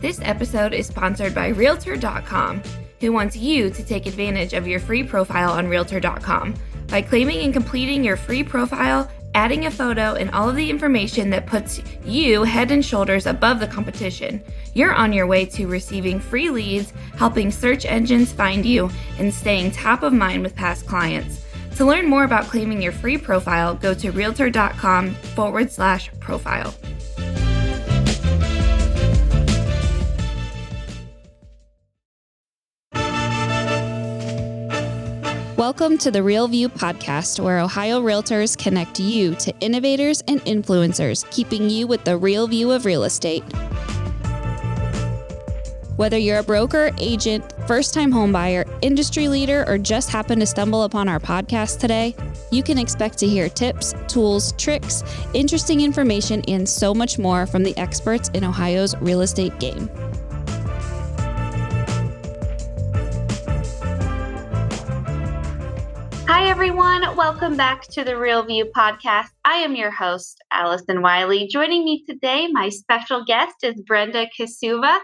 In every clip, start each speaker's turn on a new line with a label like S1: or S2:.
S1: This episode is sponsored by Realtor.com, who wants you to take advantage of your free profile on Realtor.com. By claiming and completing your free profile, adding a photo, and all of the information that puts you head and shoulders above the competition, you're on your way to receiving free leads, helping search engines find you, and staying top of mind with past clients. To learn more about claiming your free profile, go to Realtor.com/profile. Welcome to the Real View podcast, where Ohio Realtors connect you to innovators and influencers, keeping you with the real view of real estate. Whether you're a broker, agent, first-time homebuyer, industry leader, or just happen to stumble upon our podcast today, you can expect to hear tips, tools, tricks, interesting information, and so much more from the experts in Ohio's real estate game. Hi, everyone. Welcome back to the Real View podcast. I am your host, Allison Wiley. Joining me today, my special guest is Brenda Kasuva.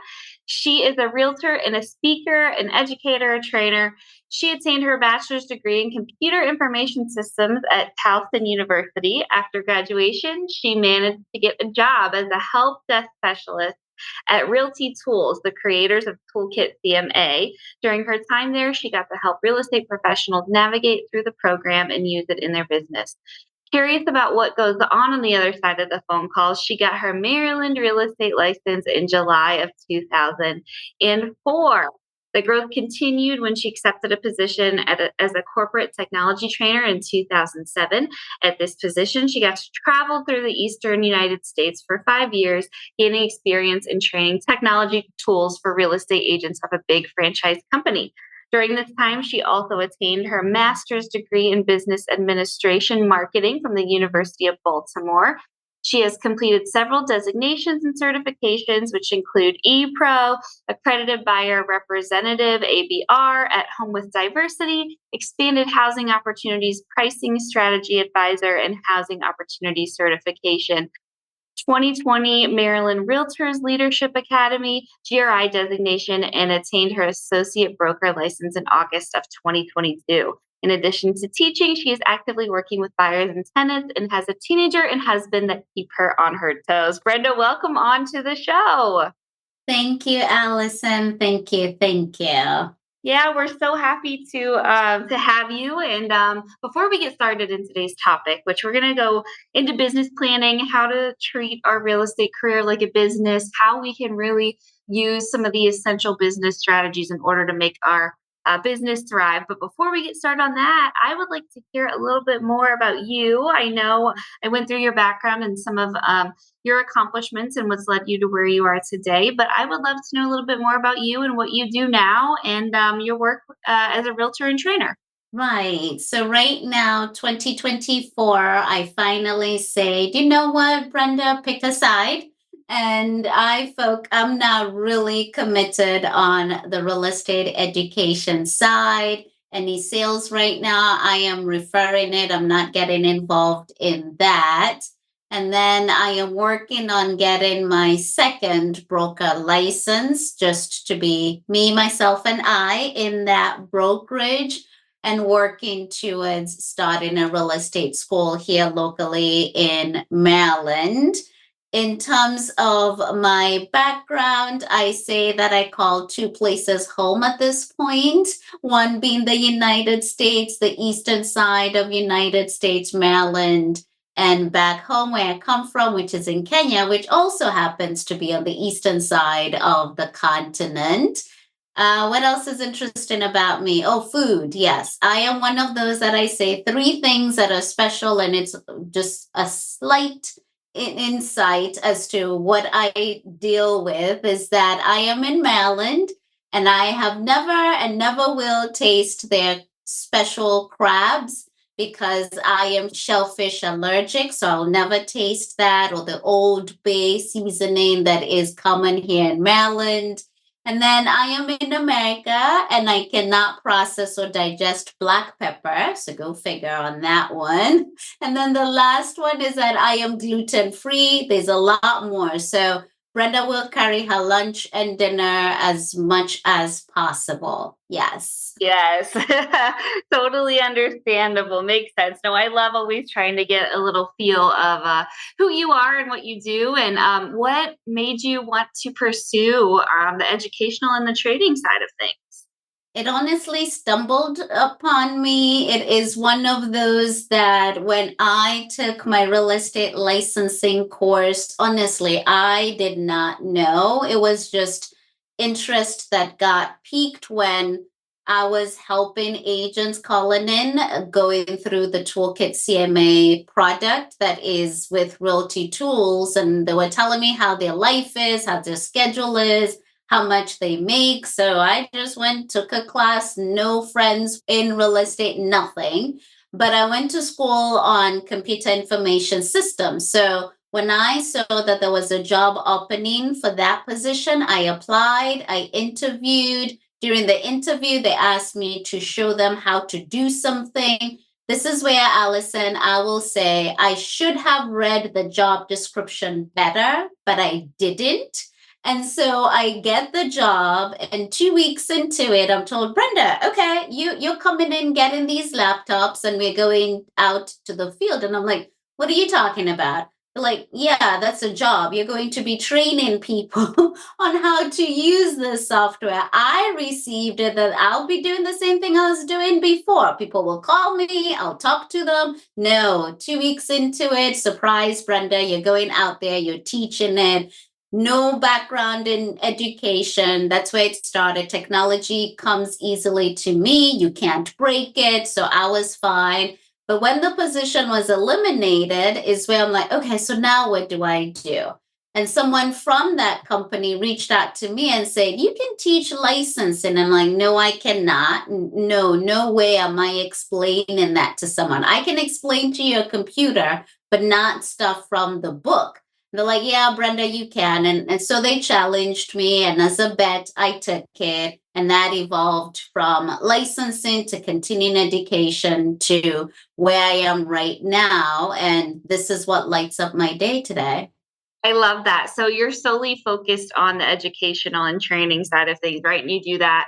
S1: She is a realtor and a speaker, an educator, a trainer. She attained her bachelor's degree in computer information systems at Towson University. After graduation, she managed to get a job as a help desk specialist at Realty Tools, the creators of Toolkit CMA. During her time there, she got to help real estate professionals navigate through the program and use it in their business. Curious about what goes on the other side of the phone calls, she got her Maryland real estate license in July of 2004. The growth continued when she accepted a position as a corporate technology trainer in 2007. At this position, she got to travel through the eastern United States for 5 years, gaining experience in training technology tools for real estate agents of a big franchise company. During this time, she also attained her master's degree in business administration marketing from the University of Baltimore. She has completed several designations and certifications, which include ePro, Accredited Buyer Representative, ABR, At Home with Diversity, Expanded Housing Opportunities Pricing Strategy Advisor, and Housing Opportunity Certification. 2020 Maryland Realtors Leadership Academy, GRI designation, and attained her associate broker license in August of 2022. In addition to teaching, she is actively working with buyers and tenants and has a teenager and husband that keep her on her toes. Brenda, welcome on to the show.
S2: Thank you, Allison. Thank you.
S1: Yeah, we're so happy to have you. And before we get started in today's topic, which we're going to go into business planning, how to treat our real estate career like a business, how we can really use some of the essential business strategies in order to make our business thrive. But before we get started on that, I would like to hear a little bit more about you. I know I went through your background and some of your accomplishments and what's led you to where you are today. But I would love to know a little bit more about you and what you do now and your work as a realtor and trainer.
S2: Right. So right now, 2024, I finally say, you know what, Brenda, pick a side. And I'm now really committed on the real estate education side. Any sales right now, I am referring it. I'm not getting involved in that. And then I am working on getting my second broker license, just to be me, myself, and I in that brokerage, and working towards starting a real estate school here locally in Maryland. In terms of my background, I say that I call two places home at this point, one being the United States, the eastern side of United States, Maryland, and back home where I come from, which is in Kenya, which also happens to be on the eastern side of the continent. What else is interesting about me? Oh, food. Yes, I am one of those that I say 3 things that are special, and it's just a slight insight as to what I deal with is that I am in Maryland, and I have never and never will taste their special crabs because I am shellfish allergic, so I'll never taste that, or the Old Bay seasoning that is common here in Maryland. And then I am in America and I cannot process or digest black pepper. So go figure on that one. And then the last one is that I am gluten free. There's a lot more. So Brenda will carry her lunch and dinner as much as possible. Yes.
S1: Yes, totally understandable. Makes sense. No, I love always trying to get a little feel of who you are and what you do, and what made you want to pursue the educational and the trading side of things.
S2: It honestly stumbled upon me. It is one of those that when I took my real estate licensing course, honestly, I did not know. It was just interest that got piqued when I was helping agents calling in, going through the Toolkit CMA product that is with Realty Tools. And they were telling me how their life is, how their schedule is, how much they make. So I just went, took a class, no friends in real estate, nothing. But I went to school on computer information systems. So when I saw that there was a job opening for that position, I applied, I interviewed. During the interview, they asked me to show them how to do something. This is where, Allison, I will say I should have read the job description better, but I didn't. And so I get the job, and 2 weeks into it, I'm told, Brenda, okay, you're coming in getting these laptops, and we're going out to the field. And I'm like, what are you talking about? They're like, yeah, that's a job. You're going to be training people on how to use this software. I received it that I'll be doing the same thing I was doing before. People will call me, I'll talk to them. No, 2 weeks into it, surprise, Brenda, you're going out there, you're teaching it. No background in education. That's where it started. Technology comes easily to me. You can't break it. So I was fine. But when the position was eliminated, is where I'm like, okay, so now what do I do? And someone from that company reached out to me and said, you can teach licensing. I'm like, no, I cannot. No, no way am I explaining that to someone. I can explain to your computer, but not stuff from the book. They're like, yeah, Brenda, you can. And so they challenged me. And as a bet, I took it. And that evolved from licensing to continuing education to where I am right now. And this is what lights up my day today.
S1: I love that. So you're solely focused on the educational and training side of things, right? And you do that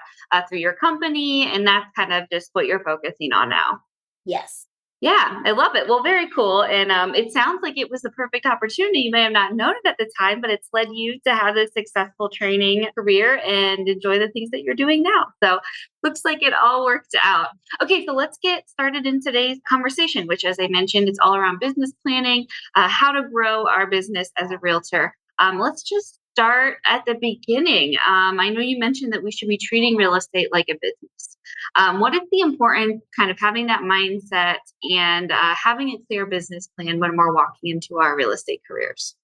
S1: through your company, and that's kind of just what you're focusing on now.
S2: Yes.
S1: Yeah, I love it. Well, very cool. And it sounds like it was the perfect opportunity. You may have not known it at the time, but it's led you to have a successful training career and enjoy the things that you're doing now. So looks like it all worked out. Okay, so let's get started in today's conversation, which, as I mentioned, it's all around business planning, how to grow our business as a realtor. Let's just start at the beginning. I know you mentioned that we should be treating real estate like a business. What is the importance kind of having that mindset and having a clear business plan when we're walking into our real estate careers?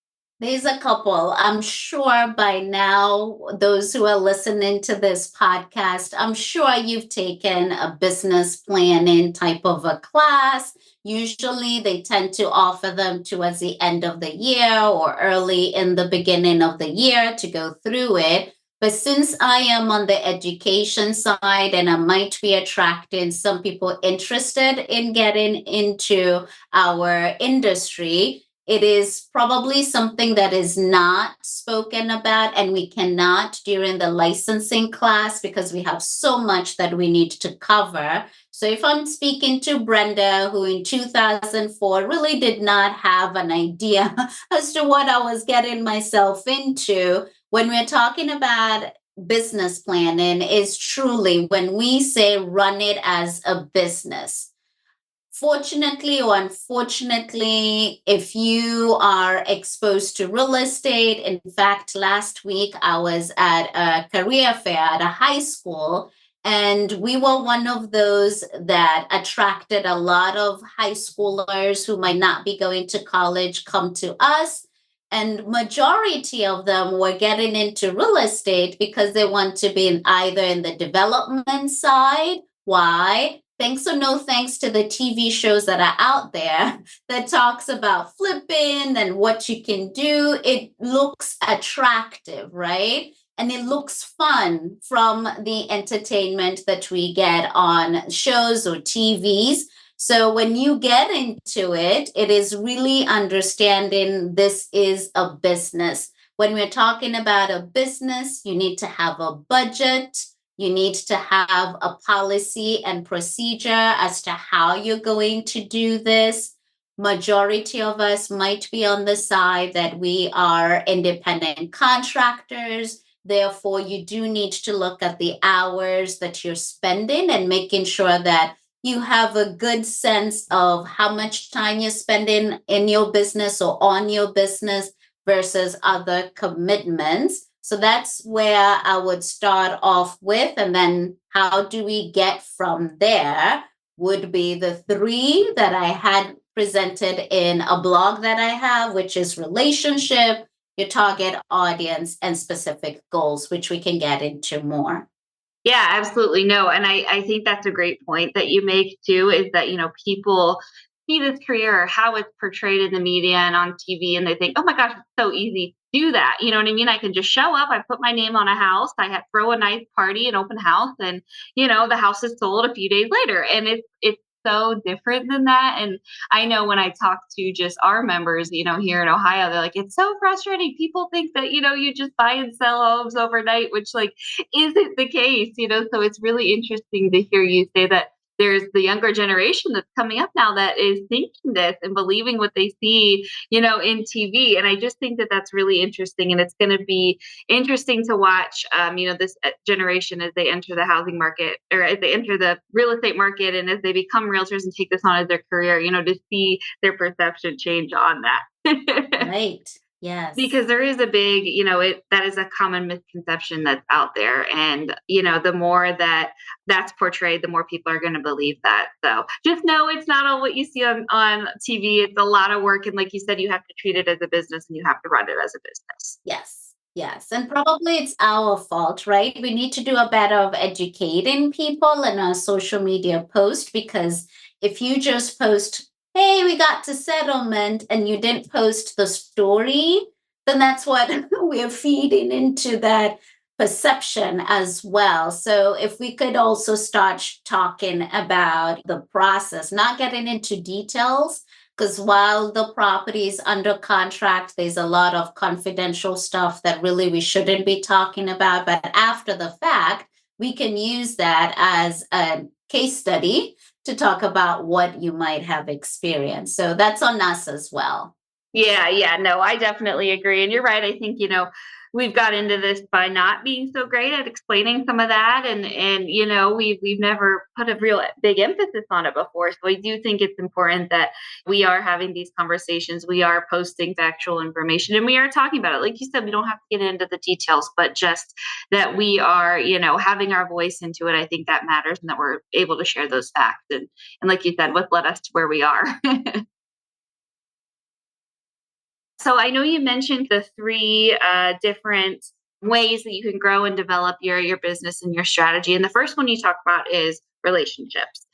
S2: There's a couple. I'm sure by now, those who are listening to this podcast, I'm sure you've taken a business planning type of a class. Usually, they tend to offer them towards the end of the year or early in the beginning of the year to go through it. But since I am on the education side and I might be attracting some people interested in getting into our industry, it is probably something that is not spoken about, and we cannot during the licensing class because we have so much that we need to cover. So, if I'm speaking to Brenda, who in 2004 really did not have an idea as to what I was getting myself into, when we're talking about business planning, is truly when we say run it as a business. Fortunately or unfortunately, if you are exposed to real estate, in fact, last week I was at a career fair at a high school, and we were one of those that attracted a lot of high schoolers who might not be going to college come to us. And majority of them were getting into real estate because they want to be either in the development side. Why? Thanks or no thanks to the TV shows that are out there that talks about flipping and what you can do. It looks attractive, right? And it looks fun from the entertainment that we get on shows or TVs. So when you get into it, it is really understanding this is a business. when we're talking about a business, you need to have a budget. You need to have a policy and procedure as to how you're going to do this. Majority of us might be on the side that we are independent contractors. Therefore, you do need to look at the hours that you're spending and making sure that you have a good sense of how much time you're spending in your business or on your business versus other commitments. So that's where I would start off with. And then how do we get from there would be the three that I had presented in a blog that I have, which is relationship, your target audience, and specific goals, which we can get into more.
S1: Yeah, absolutely. No. And I think that's a great point that you make too, is that, people see this career or how it's portrayed in the media and on TV, and they think, oh my gosh, it's so easy to do that. You know what I mean? I can just show up, I put my name on a house, throw a nice party, an open house, and, the house is sold a few days later. And it's so different than that. And I know when I talk to just our members, here in Ohio, they're like, it's so frustrating. People think that, you just buy and sell homes overnight, which like isn't the case, so it's really interesting to hear you say that there's the younger generation that's coming up now that is thinking this and believing what they see, in TV. And I just think that that's really interesting. And it's going to be interesting to watch, this generation as they enter the housing market or as they enter the real estate market and as they become realtors and take this on as their career, to see their perception change on that.
S2: Right. Yes.
S1: Because there is a big, that is a common misconception that's out there. And, the more that that's portrayed, the more people are going to believe that. So just know it's not all what you see on TV. It's a lot of work. And like you said, you have to treat it as a business and you have to run it as a business.
S2: Yes. Yes. And probably it's our fault, right? We need to do a better of educating people in our social media post, because if you just post, hey, we got to settlement, and you didn't post the story, then that's what we're feeding into that perception as well. So if we could also start talking about the process, not getting into details, because while the property is under contract, there's a lot of confidential stuff that really we shouldn't be talking about. But after the fact, we can use that as a case study to talk about what you might have experienced. So that's on us as well.
S1: Yeah, no, I definitely agree. And you're right. I think, we've got into this by not being so great at explaining some of that. And we've never put a real big emphasis on it before. So I do think it's important that we are having these conversations. We are posting factual information and we are talking about it. Like you said, we don't have to get into the details, but just that we are, having our voice into it. I think that matters and that we're able to share those facts. And like you said, what led us to where we are. So I know you mentioned the three different ways that you can grow and develop your business and your strategy. And the first one you talk about is relationships.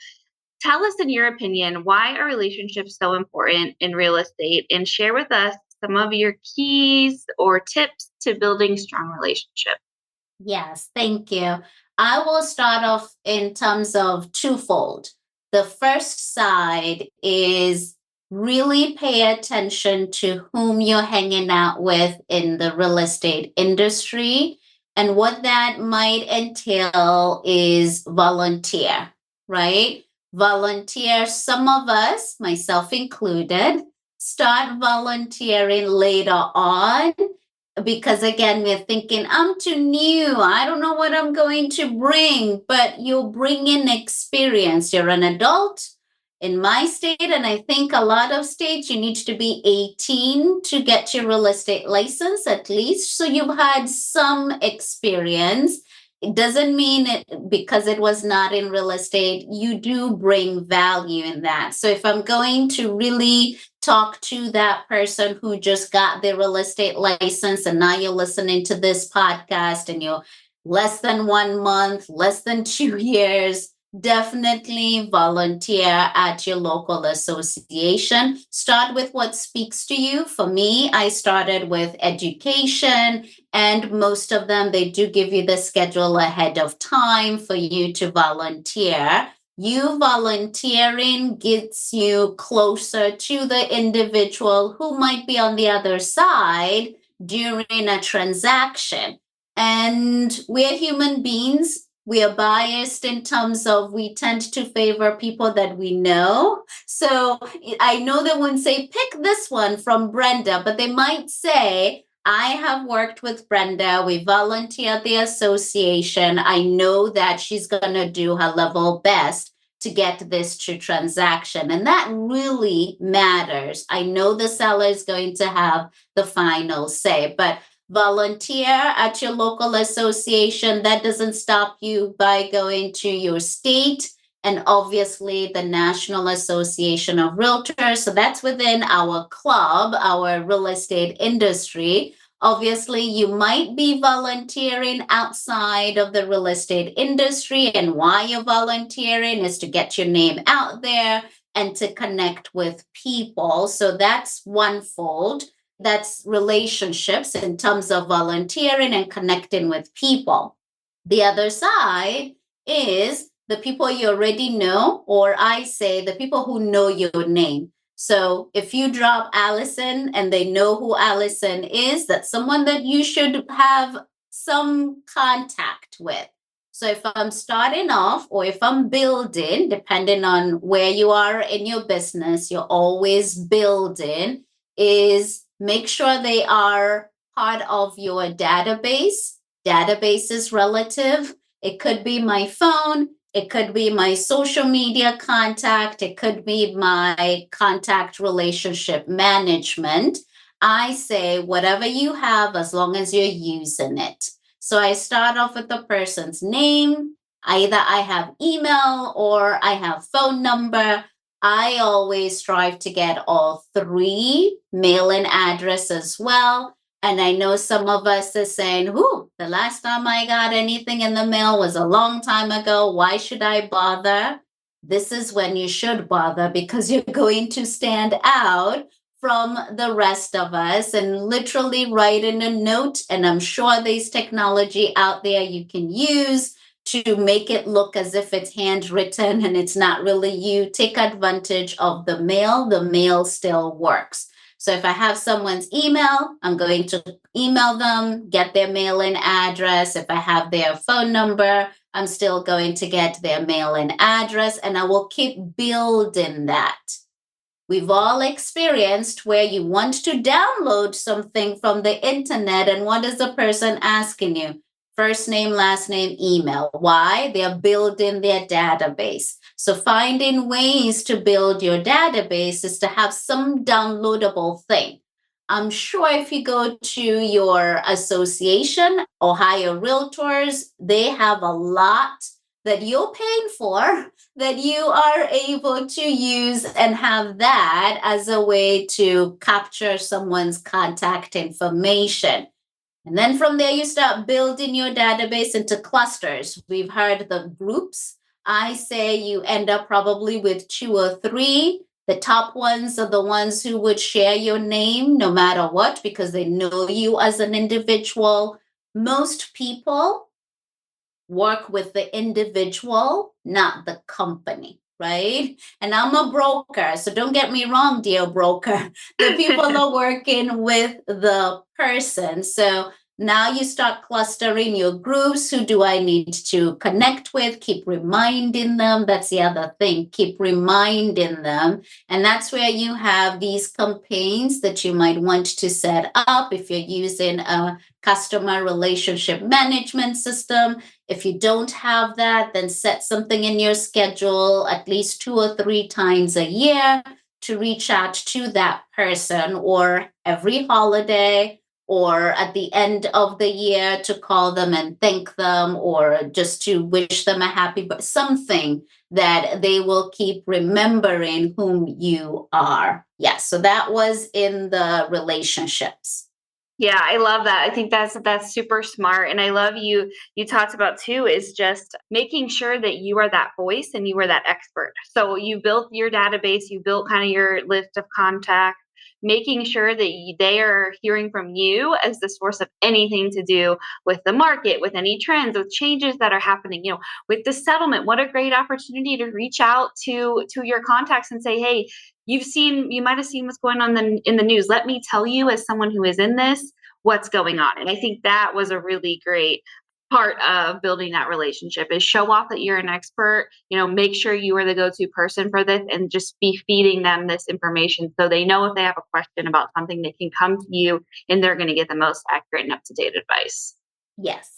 S1: Tell us, in your opinion, why are relationships so important in real estate, and share with us some of your keys or tips to building strong relationships.
S2: Yes, thank you. I will start off in terms of twofold. The first side is really pay attention to whom you're hanging out with in the real estate industry. And what that might entail is volunteer, right? Volunteer. Some of us, myself included, start volunteering later on because again we're thinking I'm too new, I don't know what I'm going to bring, but you'll bring in experience. You're an adult in my state, and I think a lot of states you need to be 18 to get your real estate license at least, so you've had some experience. It doesn't mean it because it was not in real estate you do bring value in that. So if I'm going to really talk to that person who just got their real estate license and now you're listening to this podcast and you're less than 1 month, less than 2 years, definitely volunteer at your local association. Start with what speaks to you. For me, I started with education, and most of them, they do give you the schedule ahead of time for you to volunteer. You volunteering gets you closer to the individual who might be on the other side during a transaction. And we're human beings. We are biased in terms of we tend to favor people that we know. So I know they wouldn't say, pick this one from Brenda, but they might say, I have worked with Brenda. We volunteer at the association. I know that she's going to do her level best to get this to transaction. And that really matters. I know the seller is going to have the final say, but volunteer at your local association. That doesn't stop you by going to your state and obviously the National Association of Realtors. So that's within our club, our real estate industry. Obviously, you might be volunteering outside of the real estate industry, and why you're volunteering is to get your name out there and to connect with people. So that's one fold. That's relationships in terms of volunteering and connecting with people. The other side is the people you already know, or I say the people who know your name. So if you drop Allison and they know who Allison is, that's someone that you should have some contact with. So if I'm starting off or if I'm building, depending on where you are in your business, you're always building, is make sure they are part of your database. Database is relative. It could be my phone. It could be my social media contact. It could be my contact relationship management. I say whatever you have as long as you're using it. So I start off with the person's name. Either I have email or I have phone number. I always strive to get all three, mailing address as well. And I know some of us are saying, "Whoo, the last time I got anything in the mail was a long time ago. Why should I bother?" This is when you should bother because you're going to stand out from the rest of us and literally write in a note. And I'm sure there's technology out there you can use to make it look as if it's handwritten and it's not really you. Take advantage of the mail. The mail still works. So if I have someone's email, I'm going to email them, get their mailing address. If I have their phone number, I'm still going to get their mailing address, and I will keep building that. We've all experienced where you want to download something from the internet, and what is the person asking you? First name, last name, email. Why? They're building their database. So finding ways to build your database is to have some downloadable thing. I'm sure if you go to your association, Ohio Realtors, they have a lot that you're paying for that you are able to use and have that as a way to capture someone's contact information. And then from there, you start building your database into clusters. We've heard the groups. I say you end up probably with 2 or 3. The top ones are the ones who would share your name no matter what, because they know you as an individual. Most people work with the individual, not the company, right? And I'm a broker, so don't get me wrong, dear broker. The people are working with the person. So now you start clustering your groups. Who do I need to connect with? Keep reminding them. That's the other thing. Keep reminding them. And that's where you have these campaigns that you might want to set up if you're using a customer relationship management system. If you don't have that, then set something in your schedule at least 2 or 3 times a year to reach out to that person, or every holiday, or at the end of the year to call them and thank them, or just to wish them a happy birthday, something that they will keep remembering whom you are. Yes, so that was in the relationships.
S1: Yeah, I love that. I think that's super smart. And I love you talked about too is just making sure that you are that voice and you are that expert. So you built your database, you built kind of your list of contacts. making sure that they are hearing from you as the source of anything to do with the market, with any trends, with changes that are happening, with the settlement. What a great opportunity to reach out to your contacts and say, hey, you might have seen what's going on in the news. Let me tell you, as someone who is in this, what's going on. And I think that was a really great part of building that relationship, is show off that you're an expert, make sure you are the go-to person for this, and just be feeding them this information so they know if they have a question about something, they can come to you and they're going to get the most accurate and up-to-date advice.
S2: Yes.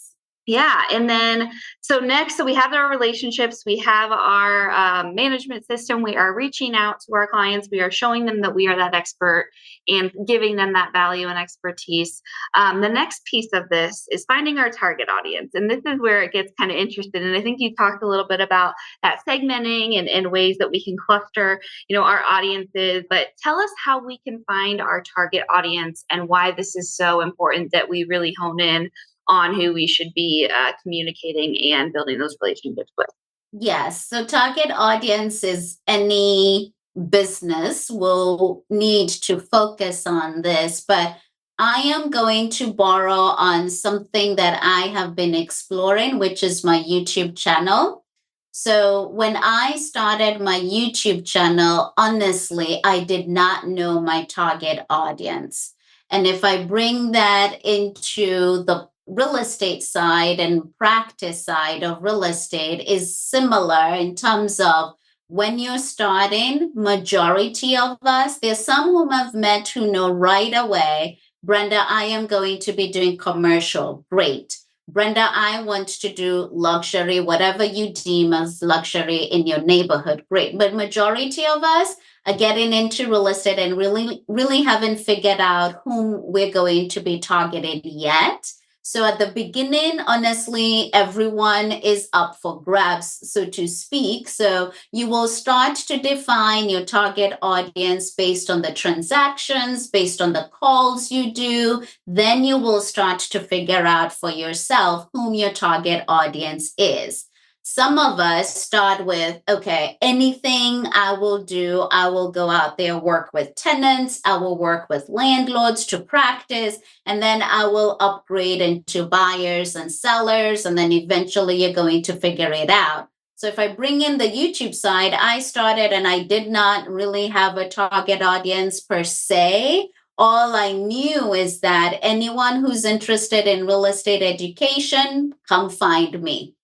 S1: Yeah. And then, so we have our relationships, we have our management system. We are reaching out to our clients. We are showing them that we are that expert and giving them that value and expertise. The next piece of this is finding our target audience. And this is where it gets kind of interesting. And I think you talked a little bit about that segmenting and ways that we can cluster, our audiences. But tell us how we can find our target audience and why this is so important that we really hone in on who we should be communicating and building those relationships with.
S2: Yes. So target audience is any business will need to focus on this, but I am going to borrow on something that I have been exploring, which is my YouTube channel. So when I started my YouTube channel, honestly, I did not know my target audience. And if I bring that into the real estate side and practice side of real estate, is similar in terms of when you're starting, majority of us, there's some whom I've met who know right away, Brenda, I am going to be doing commercial. Great. Brenda, I want to do luxury, whatever you deem as luxury in your neighborhood. Great. But majority of us are getting into real estate and really, really haven't figured out whom we're going to be targeted yet. So at the beginning, honestly, everyone is up for grabs, so to speak. So you will start to define your target audience based on the transactions, based on the calls you do. Then you will start to figure out for yourself whom your target audience is. Some of us start with, okay, anything I will do, I will go out there, work with tenants, I will work with landlords to practice, and then I will upgrade into buyers and sellers, and then eventually you're going to figure it out. So if I bring in the YouTube side, I started and I did not really have a target audience per se. All I knew is that anyone who's interested in real estate education, come find me.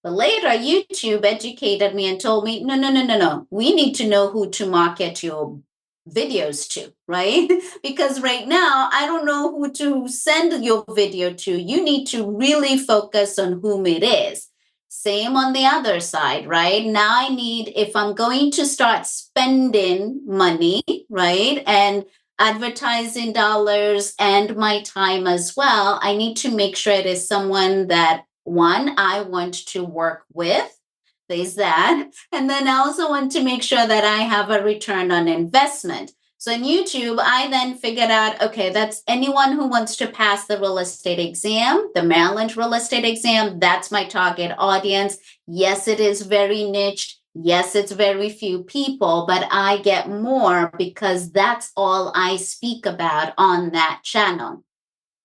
S2: But later, YouTube educated me and told me, no, no, no, no, no. We need to know who to market your videos to, right? Because right now, I don't know who to send your video to. You need to really focus on whom it is. Same on the other side, right? Now if I'm going to start spending money, right? And advertising dollars and my time as well, I need to make sure it is someone that, one, I want to work with. There's that. And then I also want to make sure that I have a return on investment. So in YouTube, I then figured out, okay, that's anyone who wants to pass the real estate exam, the Maryland real estate exam. That's my target audience. Yes, it is very niched. Yes, it's very few people, but I get more because that's all I speak about on that channel.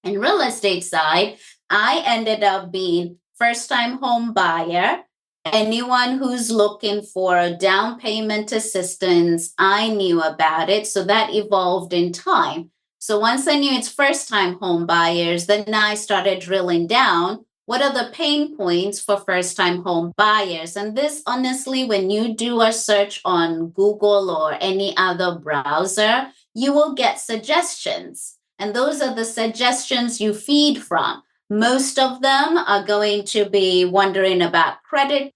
S2: In real estate side, I ended up being first-time home buyer. Anyone who's looking for a down payment assistance, I knew about it. So that evolved in time. So once I knew it's first-time home buyers, then I started drilling down. What are the pain points for first-time home buyers? And this, honestly, when you do a search on Google or any other browser, you will get suggestions. And those are the suggestions you feed from. Most of them are going to be wondering about credit,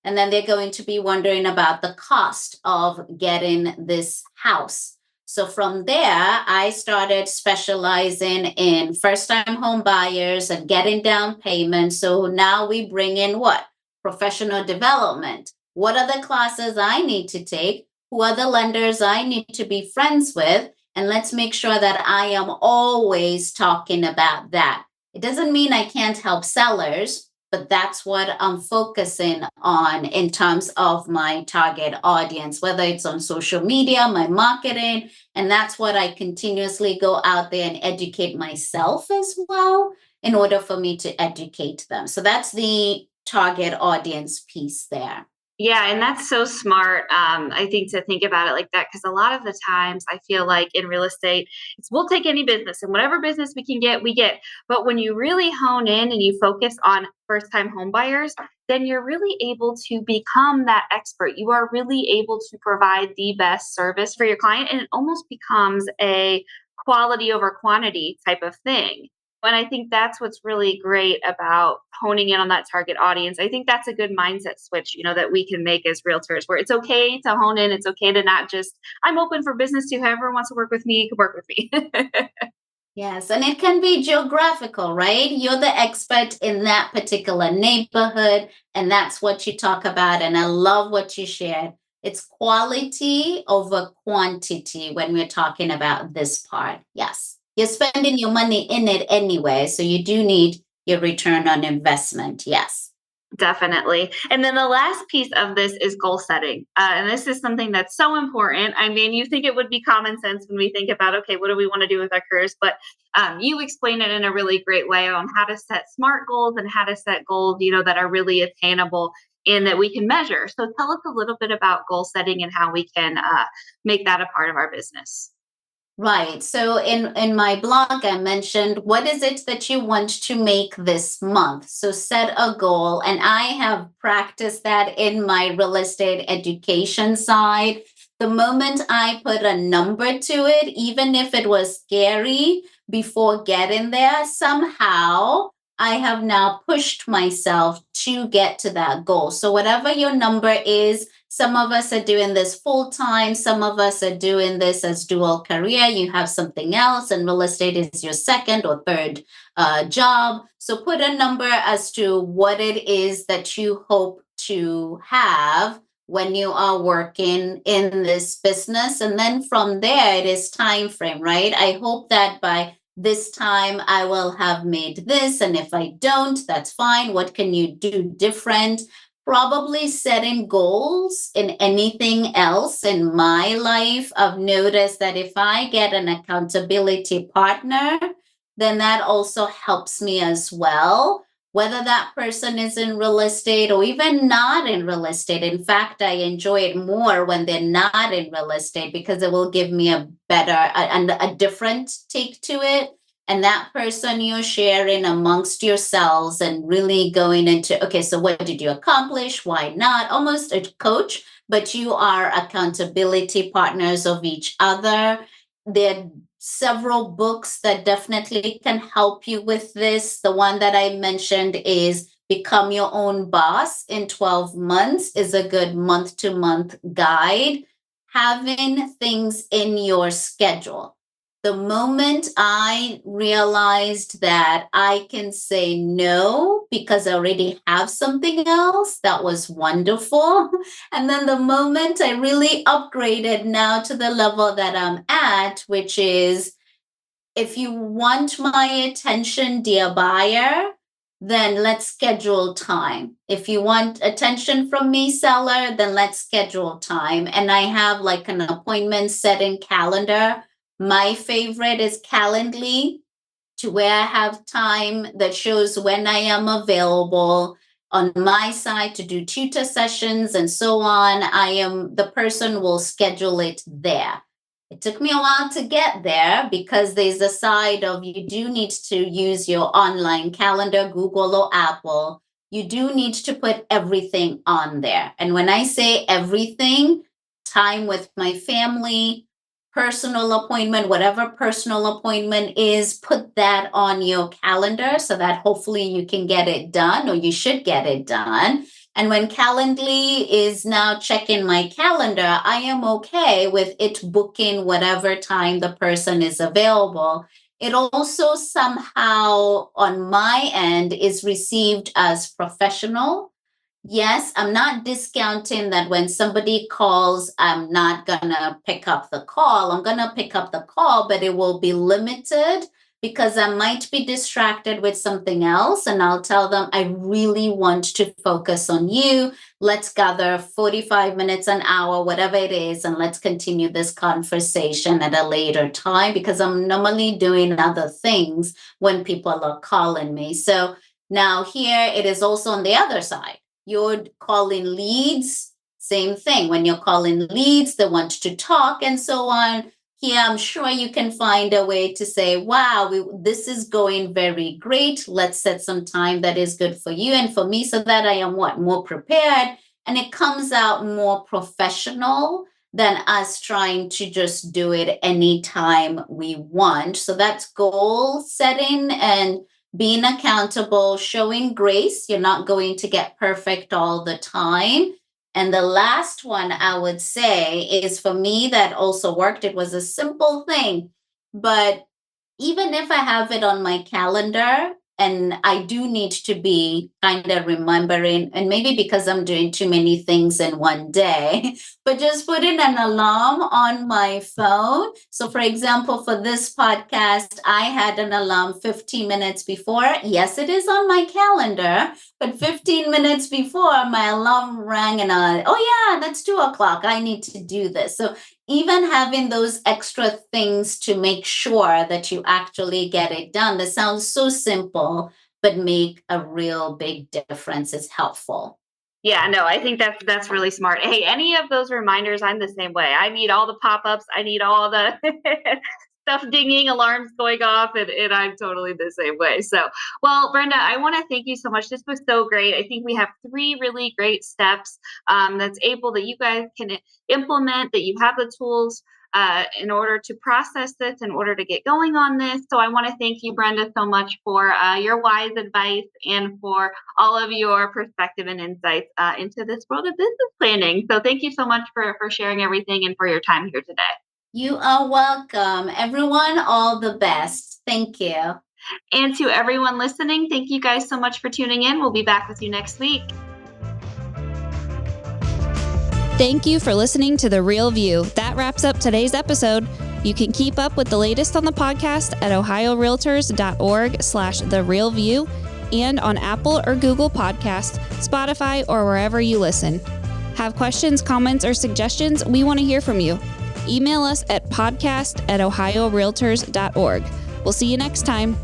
S2: and then they're going to be wondering about the cost of getting this house. So from there, I started specializing in first-time home buyers and getting down payment. So now we bring in what? Professional development. What are the classes I need to take? Who are the lenders I need to be friends with? And let's make sure that I am always talking about that. It doesn't mean I can't help sellers. but that's what I'm focusing on in terms of my target audience, whether it's on social media, my marketing, and that's what I continuously go out there and educate myself as well in order for me to educate them. So that's the target audience piece there.
S1: Yeah, and that's so smart. I think to think about it like that, because a lot of the times I feel like in real estate, we'll take any business and whatever business we can get, we get. But when you really hone in and you focus on first time home buyers, then you're really able to become that expert. You are really able to provide the best service for your client, and it almost becomes a quality over quantity type of thing. And I think that's what's really great about honing in on that target audience. I think that's a good mindset switch, that we can make as realtors, where it's okay to hone in. It's okay to not just, I'm open for business to whoever wants to work with me, can work with me.
S2: Yes, and it can be geographical, right? You're the expert in that particular neighborhood, and that's what you talk about. And I love what you shared. It's quality over quantity when we're talking about this part. Yes, you're spending your money in it anyway, so you do need your return on investment. Yes.
S1: Definitely. And then the last piece of this is goal setting. And this is something that's so important. I mean, you think it would be common sense when we think about, okay, what do we want to do with our careers? But you explain it in a really great way on how to set SMART goals and how to set goals, that are really attainable and that we can measure. So tell us a little bit about goal setting and how we can make that a part of our business.
S2: Right. So in my blog, I mentioned what is it that you want to make this month? So set a goal, and I have practiced that in my real estate education side. The moment I put a number to it, even if it was scary before getting there, somehow I have now pushed myself to get to that goal. So whatever your number is, some of us are doing this full time. Some of us are doing this as dual career. You have something else, and real estate is your second or third job. So put a number as to what it is that you hope to have when you are working in this business. And then from there, it is time frame, right? I hope that by this time I will have made this. And if I don't, that's fine. What can you do different? Probably setting goals in anything else in my life. I've noticed that if I get an accountability partner, then that also helps me as well. Whether that person is in real estate or even not in real estate. In fact, I enjoy it more when they're not in real estate because it will give me a better and a different take to it, and that person you're sharing amongst yourselves and really going into, okay, so what did you accomplish? Why not? Almost a coach, but you are accountability partners of each other. There are several books that definitely can help you with this. The one that I mentioned is Become Your Own Boss in 12 Months is a good month to month guide. Having things in your schedule. The moment I realized that I can say no because I already have something else, that was wonderful. And then the moment I really upgraded now to the level that I'm at, which is if you want my attention, dear buyer, then let's schedule time. If you want attention from me, seller, then let's schedule time. And I have like an appointment setting calendar. My favorite is Calendly, to where I have time that shows when I am available on my side to do tutor sessions and so on. The person will schedule it there. It took me a while to get there because there's a side of you do need to use your online calendar, Google or Apple. You do need to put everything on there. And when I say everything, time with my family, personal appointment, whatever personal appointment is, put that on your calendar so that hopefully you can get it done, or you should get it done. And when Calendly is now checking my calendar, I am okay with it booking whatever time the person is available. It also somehow on my end is received as professional. Yes, I'm not discounting that when somebody calls, I'm not going to pick up the call. I'm going to pick up the call, but it will be limited because I might be distracted with something else. And I'll tell them, I really want to focus on you. Let's gather 45 minutes, an hour, whatever it is, and let's continue this conversation at a later time, because I'm normally doing other things when people are calling me. So now here it is also on the other side. You're calling leads, same thing. When you're calling leads, they want to talk and so on. Here, I'm sure you can find a way to say, wow, this is going very great. Let's set some time that is good for you and for me, so that I am more prepared. And it comes out more professional than us trying to just do it anytime we want. So that's goal setting and being accountable, showing grace. You're not going to get perfect all the time. And the last one I would say is, for me, that also worked. It was a simple thing, but even if I have it on my calendar and I do need to be kind of remembering, and maybe because I'm doing too many things in one day, but just putting an alarm on my phone. So, for example, for this podcast, I had an alarm 15 minutes before. Yes, it is on my calendar, but 15 minutes before, my alarm rang and oh yeah, that's 2 o'clock. I need to do this. So even having those extra things to make sure that you actually get it done, that sounds so simple, but make a real big difference, is helpful.
S1: Yeah, no, I think that's really smart. Hey, any of those reminders, I'm the same way. I need all the pop-ups. I need all the stuff dinging, alarms going off, and I'm totally the same way. So, well, Brenda, I want to thank you so much. This was so great. I think we have 3 really great steps that's able that you guys can implement, that you have the tools in order to process this, in order to get going on this. So I want to thank you, Brenda, so much for your wise advice and for all of your perspective and insights into this world of business planning. So thank you so much for sharing everything and for your time here today.
S2: You are welcome. Everyone, all the best. Thank you.
S1: And to everyone listening, thank you guys so much for tuning in. We'll be back with you next week.
S3: Thank you for listening to The Real View. That wraps up today's episode. You can keep up with the latest on the podcast at ohiorealtors.org/therealview and on Apple or Google Podcasts, Spotify, or wherever you listen. Have questions, comments, or suggestions? We want to hear from you. Email us at podcast@ohiorealtors.org. We'll see you next time.